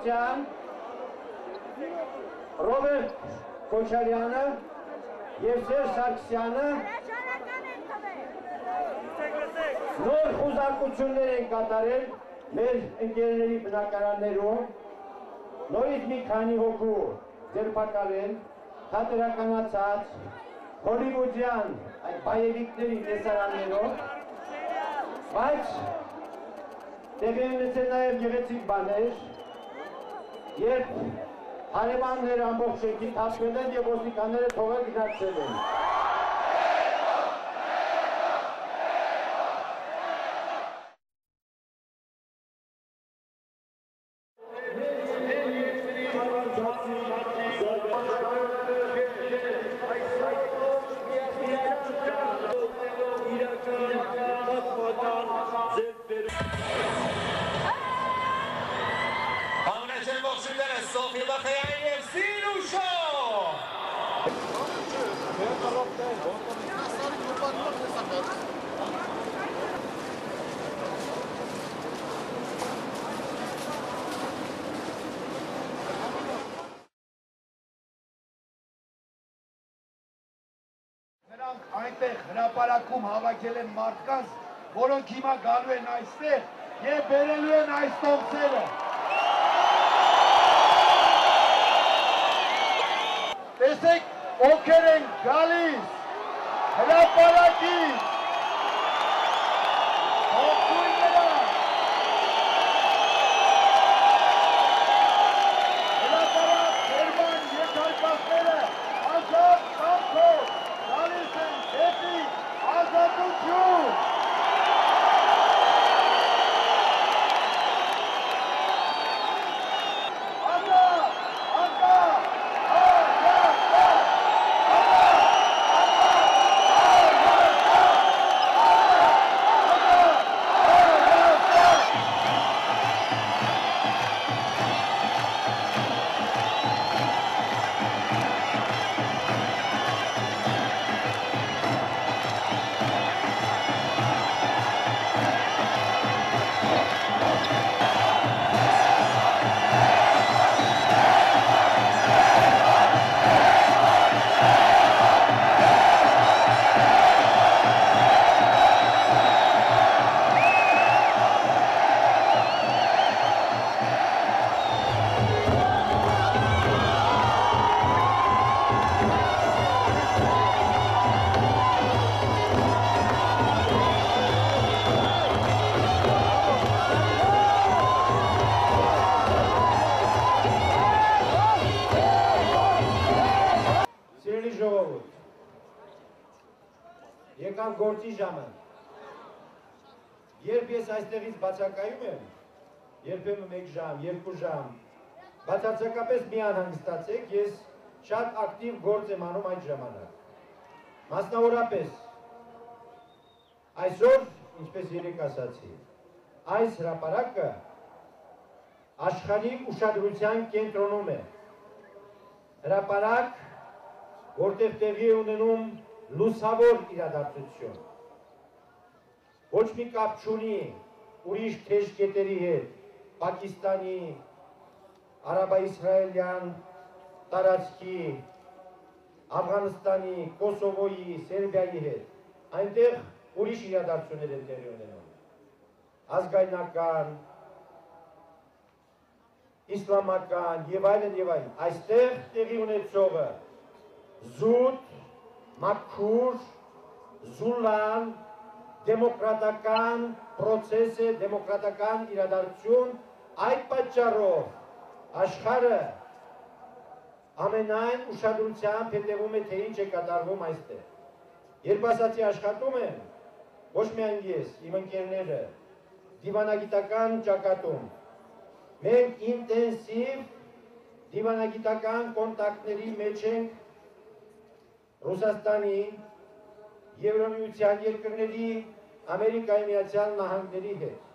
Գևորգյան, Ռոբերտ Քոչարյանը և Սերժ Սարգսյանը նոր խուզարկություններ են կատարել մեր ընկերների բնակարաններում, նորից մի քանի հոգու ձերբակալել, թատերականացած, հոլիվուդյան այդ բայևիկների տեսարաններով, բայց տեղի ունեցել նաև գեղեցիկ բաներ, երբ հարևանները ամբողջ շենքի թափվել են և ոստիկանները թողել գնացել են։ Նրանք այնտեղ հրապարակում հավաքել են մարդկանց, որոնք հիմա գալու են այստեղ և բերելու են այս տոմսերը։ Տեսեք, ովքեր են գալիս հրապարակից, ողջույն նրանց։ Հրապարակ Գերման եթարկածները ազատ կամքով գալիս են դեպի ազատություն։ Եկավ գործի ժամը, երբ ես այստեղից բացակայում եմ, երբեմն 1 ժամ, 2 ժամ, բացարձակապես մի անհանգստացեք, ես շատ ակտիվ գործ եմ անում այդ ժամանակ։ Մասնավորապես, այսօր, ինչպես երեկ ասացի, այս հրապարակը աշխարհի ուշադրության կենտրոնում է։ Հրապարակ, որտեղ տեղի է ունենում լուսավոր իրադարձություն, ոչ մի կապ չունի ուրիշ թեժ կետերի հետ, Պակիստանի, արաբա-իսրայելյան տարածքի, Աֆղանստանի, Կոսովոյի, Սերբիայի հետ, այնտեղ ուրիշ իրադարձություններ են տեղի ունենում, ազգայնական, իսլամական և այլն, այստեղ տեղի ունեցողը զուտ, մաքուր, զուլան, դեմոկրատական պրոցես է, դեմոկրատական իրադարձություն, այդ պատճառով աշխարհը ամենայն ուշադրությամբ հետևում է, թե ինչ է կատարվում այստեղ։ Երբ ասացի աշխատում եմ, ոչ միայն ես, իմ ընկերները, դիվանագիտական ճակատում, մենք ինտենսիվ դիվանագիտական կոնտակտների մեջ ենք Ռուսաստանի, Եվրամիության երկրների, Ամերիկայի Միացյալ Նահանգների հետ։